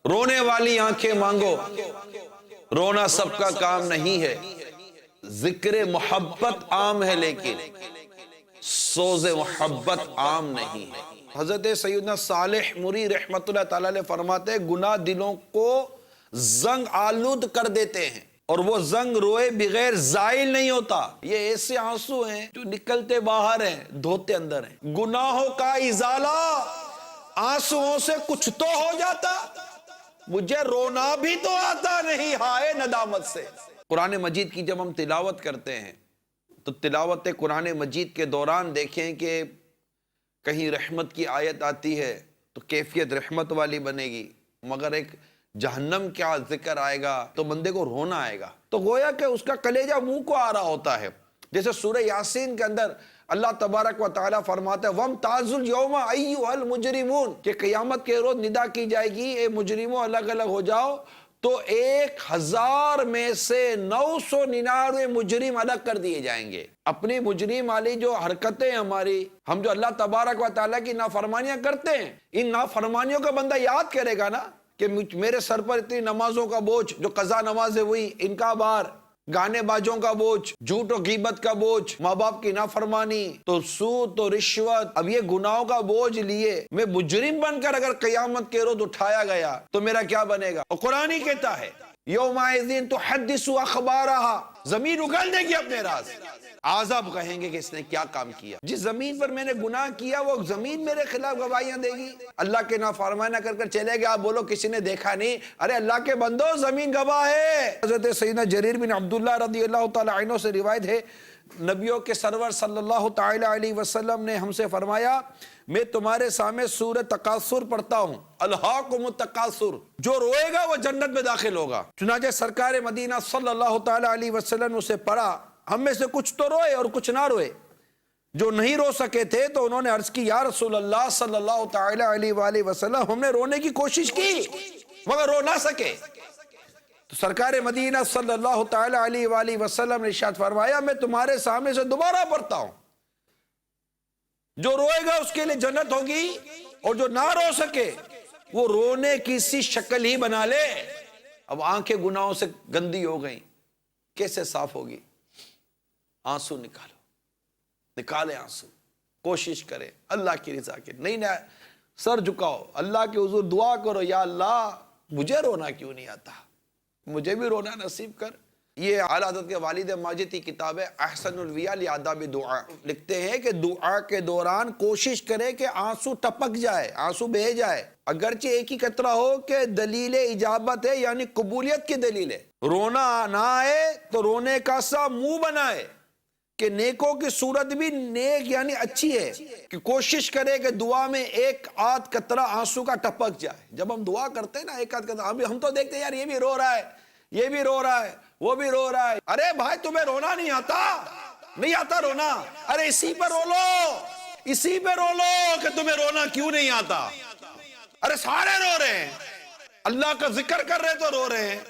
رونے والی آنکھیں مانگو، رونا سب کا کام نہیں ہے، ذکر محبت عام ہے لیکن سوز محبت عام نہیں ہے۔ حضرت سیدنا صالح موری رحمت اللہ تعالی علیہ فرماتے ہیں گناہ دلوں کو زنگ آلود کر دیتے ہیں، اور وہ زنگ روئے بغیر زائل نہیں ہوتا۔ یہ ایسے آنسو ہیں جو نکلتے باہر ہیں دھوتے اندر ہیں۔ گناہوں کا ازالہ آنسوؤں سے کچھ تو ہو جاتا، مجھے رونا بھی تو آتا نہیں ہائے ندامت سے۔ قرآن مجید کی جب ہم تلاوت کرتے ہیں تو تلاوت قرآن مجید کے دوران دیکھیں کہ کہیں رحمت کی آیت آتی ہے تو کیفیت رحمت والی بنے گی، مگر ایک جہنم کیا ذکر آئے گا تو بندے کو رونا آئے گا، تو گویا کہ اس کا کلیجہ منہ کو آ رہا ہوتا ہے۔ جیسے سورہ یاسین کے اندر اللہ تبارک و تعالیٰ فرماتا ہے وَامْتَازُوا الْيَوْمَ أَيُّهَا الْمُجْرِمُونَ کہ قیامت کے روز ندا کی جائے گی اے مجرموں الگ الگ ہو جاؤ، تو 1000 میں سے 999 مجرم الگ کر دیے جائیں گے۔ اپنی مجرم والی جو حرکتیں ہماری، ہم جو اللہ تبارک و تعالیٰ کی نافرمانیاں کرتے ہیں، ان نافرمانیوں کا بندہ یاد کرے گا نا کہ میرے سر پر اتنی نمازوں کا بوجھ، جو قضا نمازیں ہوئی ان کا بار، گانے باجوں کا بوجھ، جھوٹ و غیبت کا بوجھ، ماں باپ کی نافرمانی، تو سود تو رشوت، اب یہ گناہوں کا بوجھ لیے میں مجرم بن کر اگر قیامت کے روز اٹھایا گیا تو میرا کیا بنے گا؟ اور قرآن ہی کہتا ہے یومئذ تحدث اخبارها، زمین اگل دے گی اپنے راز، عذاب کہیں گے کہ اس نے کیا کام کیا۔ جس زمین پر میں نے گناہ کیا وہ زمین میرے خلاف گواہیاں دے گی۔ اللہ کے نافرمانی نہ کر کر چلے گئے، آپ بولو کسی نے دیکھا نہیں، ارے اللہ کے بندو زمین گواہ ہے۔ حضرت سیدنا جریر بن عبداللہ رضی اللہ تعالی عنہ سے روایت ہے، نبیوں کے سرور صلی اللہ تعالی علیہ وسلم نے ہم سے فرمایا میں تمہارے سامنے سورہ تکاثر پڑھتا ہوں، الہاکم التکاثر، جو روئے گا وہ جنت میں داخل ہوگا۔ چنانچہ سرکار مدینہ صلی اللہ تعالی علیہ وسلم اسے پڑھا، ہم میں سے کچھ تو روئے اور کچھ نہ روئے۔ جو نہیں رو سکے تھے تو انہوں نے عرض کی یا رسول اللہ صلی اللہ تعالی علیہ وآلہ وسلم، ہم نے رونے کی کوشش کی مگر رو نہ سکے۔ تو سرکار مدینہ صلی اللہ تعالی علیہ وآلہ وسلم نے ارشاد فرمایا میں تمہارے سامنے سے دوبارہ پڑھتا ہوں، جو روئے گا اس کے لیے جنت ہوگی، اور جو نہ رو سکے وہ رونے کی سی شکل ہی بنا لے۔ اب آنکھیں گناہوں سے گندی ہو گئیں، کیسے صاف ہوگی؟ آنسو نکالے آنسو، کوشش کرے اللہ کی رضا کے، نہیں سر جھکاؤ اللہ کے حضور دعا کرو یا اللہ مجھے رونا کیوں نہیں آتا، مجھے بھی رونا نصیب کر۔ یہ اعلیٰ حضرت کے والد ماجد کی کتاب ہے احسن الویہ لآداب دعا، لکھتے ہیں کہ دعا کے دوران کوشش کرے کہ آنسو ٹپک جائے، آنسو بہہ جائے، اگرچہ ایک ہی قطرہ ہو کہ دلیل اجابت ہے، یعنی قبولیت کی دلیل ہے۔ رونا نہ آئے تو رونے کا سا منہ بنائے کہ نیکوں کی صورت بھی نیک یعنی اچھی ہے، کہ کوشش کرے کہ دعا میں ایک آدھ قطرہ آنسو کا ٹپک جائے۔ جب ہم دعا کرتے ہیں نا ایک آدھ قطرہ، ہم تو دیکھتے ہیں یار یہ بھی رو رہا ہے، یہ بھی رو رہا ہے، وہ بھی رو رہا ہے، ارے بھائی تمہیں رونا نہیں آتا؟ نہیں آتا رونا؟ ارے اسی پہ رو لو، اسی پہ رو لو کہ تمہیں رونا کیوں نہیں آتا۔ ارے سارے رو رہے ہیں، اللہ کا ذکر کر رہے تو رو رہے ہیں،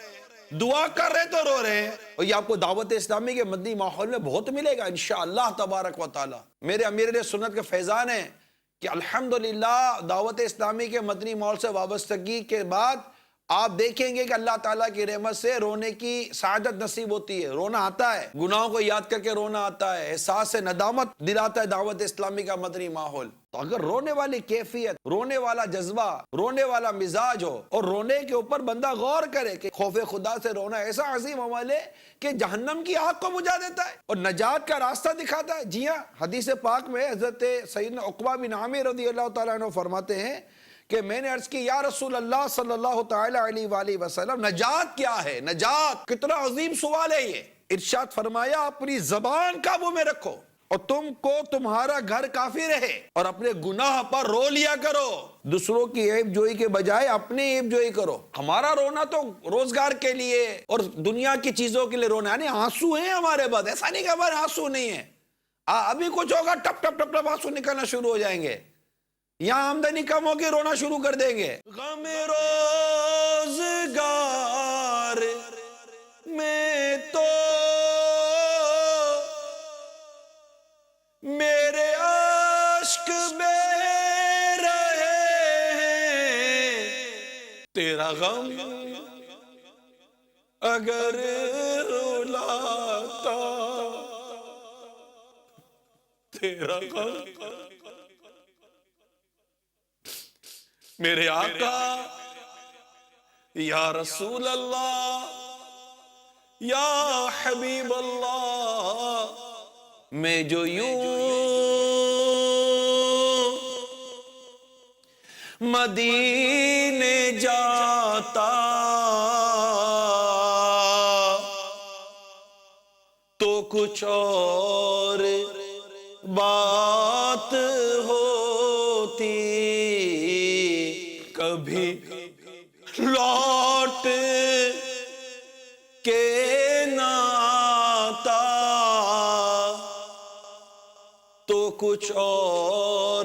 دعا کر رہے تو رو رہے ہیں۔ اور یہ آپ کو دعوت اسلامی کے مدنی ماحول میں بہت ملے گا انشاءاللہ تبارک و تعالی۔ میرے امیر سنت کے فیضان ہیں کہ الحمدللہ دعوت اسلامی کے مدنی ماحول سے وابستگی کے بعد آپ دیکھیں گے کہ اللہ تعالیٰ کی رحمت سے رونے کی سعادت نصیب ہوتی ہے، رونا آتا ہے، گناہوں کو یاد کر کے رونا آتا ہے، احساس ندامت دلاتا ہے دعوت اسلامی کا مدنی ماحول۔ تو اگر رونے والی کیفیت، رونے والا جذبہ، رونے والا مزاج ہو، اور رونے کے اوپر بندہ غور کرے کہ خوف خدا سے رونا ایسا عظیم عمل ہے کہ جہنم کی آگ کو بجھا دیتا ہے اور نجات کا راستہ دکھاتا ہے۔ جی ہاں، حدیث پاک میں حضرت سیدنا عقبہ بن عامر رضی اللہ تعالیٰ عنہ فرماتے ہیں کہ میں نے عرض کی یا رسول اللہ صلی اللہ تعالی علیہ وآلہ وسلم نجات کیا ہے؟ نجات کتنا عظیم سوال ہے یہ۔ ارشاد فرمایا اپنی زبان قابو میں رکھو اور تم کو تمہارا گھر کافی رہے، اور اپنے گناہ پر رو لیا کرو، دوسروں کی عیب جوئی کے بجائے اپنی عیب جوئی کرو۔ ہمارا رونا تو روزگار کے لیے اور دنیا کی چیزوں کے لیے رونا، یعنی آنسو ہیں ہمارے بعد، ایسا نہیں کہ ہمارے آنسو نہیں ہیں، ابھی کچھ ہوگا ٹپ ٹپ ٹپ ٹپ آنسو نکلنا شروع ہو جائیں گے، یہاں آمدنی کم ہوگی رونا شروع کر دیں گے۔ غم روزگار میں تو میرے اشک بہ رہے ہیں، تیرا غم اگر رلاتا، تیرا غم میرے آقا یا رسول اللہ یا حبیب اللہ، میں جو یوں مدینے جاتا تو کچھ اور بات ہوتی، کبھی لوٹ کے نہ آتا تو کچھ اور